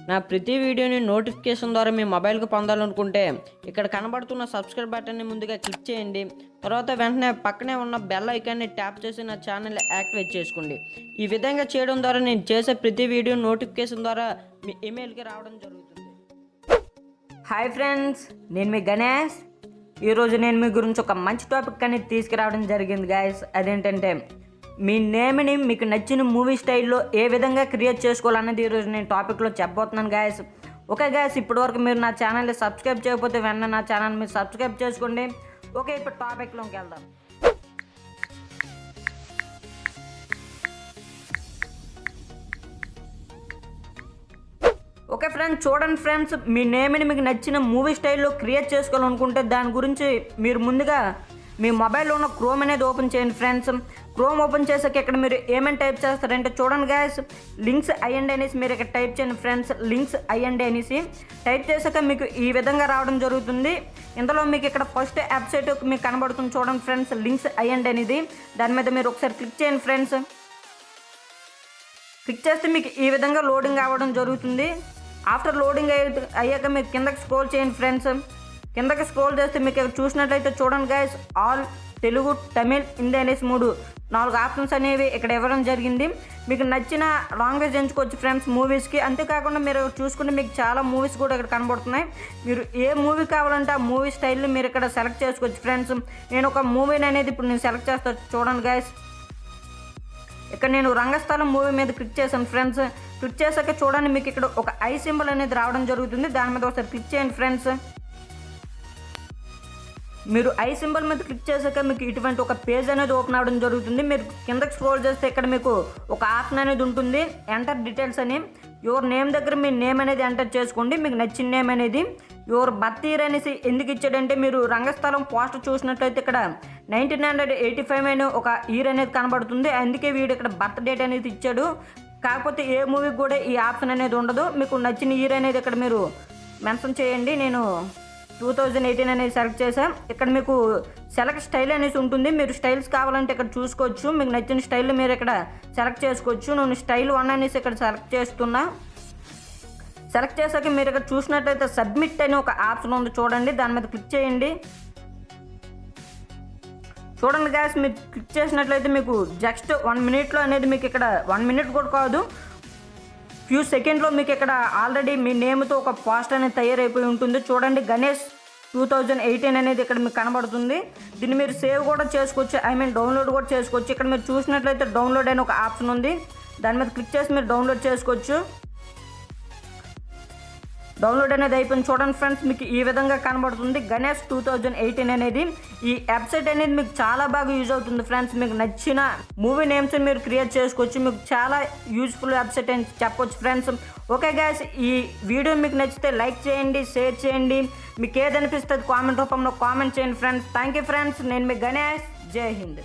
నా ప్రతి వీడియోని నోటిఫికేషన్ ద్వారా మీ మొబైల్కి పొందాలనుకుంటే ఇక్కడ కనబడుతున్న సబ్స్క్రైబ్ బటన్ని ముందుగా క్లిక్ చేయండి. తర్వాత వెంటనే పక్కనే ఉన్న బెల్ ఐకాన్ని ట్యాప్ చేసి నా ఛానల్ యాక్టివేట్ చేసుకోండి. ఈ విధంగా చేయడం ద్వారా నేను చేసే ప్రతి వీడియో నోటిఫికేషన్ ద్వారా మీ ఈమెయిల్కి రావడం జరుగుతుంది. హాయ్ ఫ్రెండ్స్, నేను మీ గణేష్. ఈరోజు నేను మీ గురించి ఒక మంచి టాపిక్ అనేది తీసుకురావడం జరిగింది గాయస్. అదేంటంటే మీ నేమ్ని మీకు నచ్చిన మూవీ స్టైల్లో ఏ విధంగా క్రియేట్ చేసుకోవాలన్నది ఈరోజు నేను టాపిక్లో చెప్పబోతున్నాను గాయస్. ఓకే గాయస్, ఇప్పటివరకు మీరు నా ఛానల్ని సబ్స్క్రైబ్ చేయకపోతే వెంటనే నా ఛానల్ మీరు సబ్స్క్రైబ్ చేసుకోండి. ఓకే, ఇప్పుడు టాపిక్లోకి వెళ్దాం. ఓకే ఫ్రెండ్స్, చూడండి ఫ్రెండ్స్, మీ నేమ్ని మీకు నచ్చిన మూవీ స్టైల్లో క్రియేట్ చేసుకోవాలనుకుంటే దాని గురించి మీరు ముందుగా మీ మొబైల్లో ఉన్న క్రోమ్ అనేది ఓపెన్ చేయండి ఫ్రెండ్స్. క్రోమ్ ఓపెన్ చేసాక ఇక్కడ మీరు ఏమని టైప్ చేస్తారంటే చూడండి గాయస్, లింక్స్ ఐఎండి అనేసి మీరు ఇక్కడ టైప్ చేయండి ఫ్రెండ్స్. లింక్స్ ఐఎండి అనేసి టైప్ చేసాక మీకు ఈ విధంగా రావడం జరుగుతుంది. ఇందులో మీకు ఇక్కడ ఫస్ట్ వెబ్సైట్ మీకు కనబడుతుంది చూడండి ఫ్రెండ్స్, లింక్స్ ఐఎండి అనేది. దాని మీద మీరు ఒకసారి క్లిక్ చేయండి ఫ్రెండ్స్. క్లిక్ చేస్తే మీకు ఈ విధంగా లోడింగ్ అవ్వడం జరుగుతుంది. ఆఫ్టర్ లోడింగ్ అయ్యాక మీరు కిందకి స్క్రోల్ చేయండి ఫ్రెండ్స్. కిందకి స్క్రోల్ చేస్తే మీకు చూసినట్లయితే చూడండి గైస్, ఆల్ తెలుగు, తమిళ్, హిందీ అనేసి 4 ఆప్షన్స్ అనేవి ఇక్కడ ఇవ్వడం జరిగింది. మీకు నచ్చిన లాంగ్వేజ్ ఎంచుకోవచ్చు ఫ్రెండ్స్ మూవీస్కి. అంతేకాకుండా మీరు చూసుకుంటే మీకు చాలా మూవీస్ కూడా ఇక్కడ కనబడుతున్నాయి. మీరు ఏ మూవీ కావాలంటే ఆ మూవీ స్టైల్ని మీరు ఇక్కడ సెలెక్ట్ చేసుకోవచ్చు ఫ్రెండ్స్. నేను ఒక మూవీని అనేది ఇప్పుడు నేను సెలెక్ట్ చేస్తాను చూడండి గైస్. ఇక్కడ నేను రంగస్థలం మూవీ మీద క్లిక్ చేశాను ఫ్రెండ్స్. క్లిక్ చేశాక చూడండి మీకు ఇక్కడ ఒక ఐ సింబల్ అనేది రావడం జరుగుతుంది. దాని మీద ఒకసారి క్లిక్ చేయండి ఫ్రెండ్స్. మీరు ఐ సింబల్ మీద క్లిక్ చేశాక మీకు ఇటువంటి ఒక పేజ్ అనేది ఓపెన్ అవ్వడం జరుగుతుంది. మీరు కిందకి స్క్రోల్ చేస్తే ఇక్కడ మీకు ఒక ఆప్షన్ అనేది ఉంటుంది, ఎంటర్ డీటెయిల్స్ అని. యువర్ నేమ్ దగ్గర మీ నేమ్ అనేది ఎంటర్ చేసుకోండి, మీకు నచ్చిన నేమ్ అనేది. యువర్ బర్త్ ఇయర్ అనేసి ఎందుకు ఇచ్చాడంటే మీరు రంగస్థలం పోస్టర్ చూసినట్లయితే ఇక్కడ 1985 అనే ఒక ఇయర్ అనేది కనబడుతుంది. అందుకే వీడు ఇక్కడ బర్త్ డేట్ అనేది ఇచ్చాడు. కాకపోతే ఏ మూవీకి కూడా ఈ ఆప్షన్ అనేది ఉండదు. మీకు నచ్చిన ఇయర్ అనేది ఇక్కడ మీరు మెన్షన్ చేయండి. నేను 2018 అనేది సెలెక్ట్ చేసాం. ఇక్కడ మీకు సెలెక్ట్ స్టైల్ అనేసి ఉంటుంది. మీరు స్టైల్స్ కావాలంటే ఇక్కడ చూసుకోవచ్చు. మీకు నచ్చిన స్టైల్ మీరు ఇక్కడ సెలెక్ట్ చేసుకోవచ్చు. నేను స్టైల్ 1 అనేసి ఇక్కడ సెలెక్ట్ చేస్తున్నా. సెలెక్ట్ చేశాక మీరు ఇక్కడ చూసినట్లయితే సబ్మిట్ అనే ఒక ఆప్షన్ ఉంది చూడండి, దాని మీద క్లిక్ చేయండి. చూడండి గ్యాస్, మీరు క్లిక్ చేసినట్లయితే మీకు జస్ట్ 1 మినిట్లో అనేది మీకు ఇక్కడ 1 మినిట్ కూడా కాదు, ఫ్యూ సెకండ్లో మీకు ఇక్కడ ఆల్రెడీ మీ నేమ్తో ఒక పోస్టర్ అనేది తయారైపోయి ఉంటుంది. చూడండి, గణేష్ 2018 అనేది ఇక్కడ మీకు కనబడుతుంది. దీన్ని మీరు సేవ్ కూడా చేసుకోవచ్చు, డౌన్లోడ్ కూడా చేసుకోవచ్చు. ఇక్కడ మీరు చూసినట్లయితే డౌన్లోడ్ అనే ఒక ఆప్షన్ ఉంది, దాని మీద క్లిక్ చేసి మీరు డౌన్లోడ్ చేసుకోవచ్చు. డౌన్లోడ్ అనేది అయిపోయింది. చూడండి ఫ్రెండ్స్, మీకు ఈ విధంగా కనబడుతుంది గణేష్ 2018 అనేది. ఈ వెబ్సైట్ అనేది మీకు చాలా బాగా యూజ్ అవుతుంది ఫ్రెండ్స్. మీకు నచ్చిన మూవీ నేమ్స్ మీరు క్రియేట్ చేసుకోవచ్చు. మీకు చాలా యూజ్ఫుల్ వెబ్సైట్ అని చెప్పొచ్చు ఫ్రెండ్స్. ఓకే గైస్, ఈ వీడియో మీకు నచ్చితే లైక్ చేయండి, షేర్ చేయండి. మీకు ఏదనిపిస్తుంది కామెంట్ రూపంలో కామెంట్ చేయండి ఫ్రెండ్స్. Thank you friends. నేను మీ గణేష్. జై హింద్.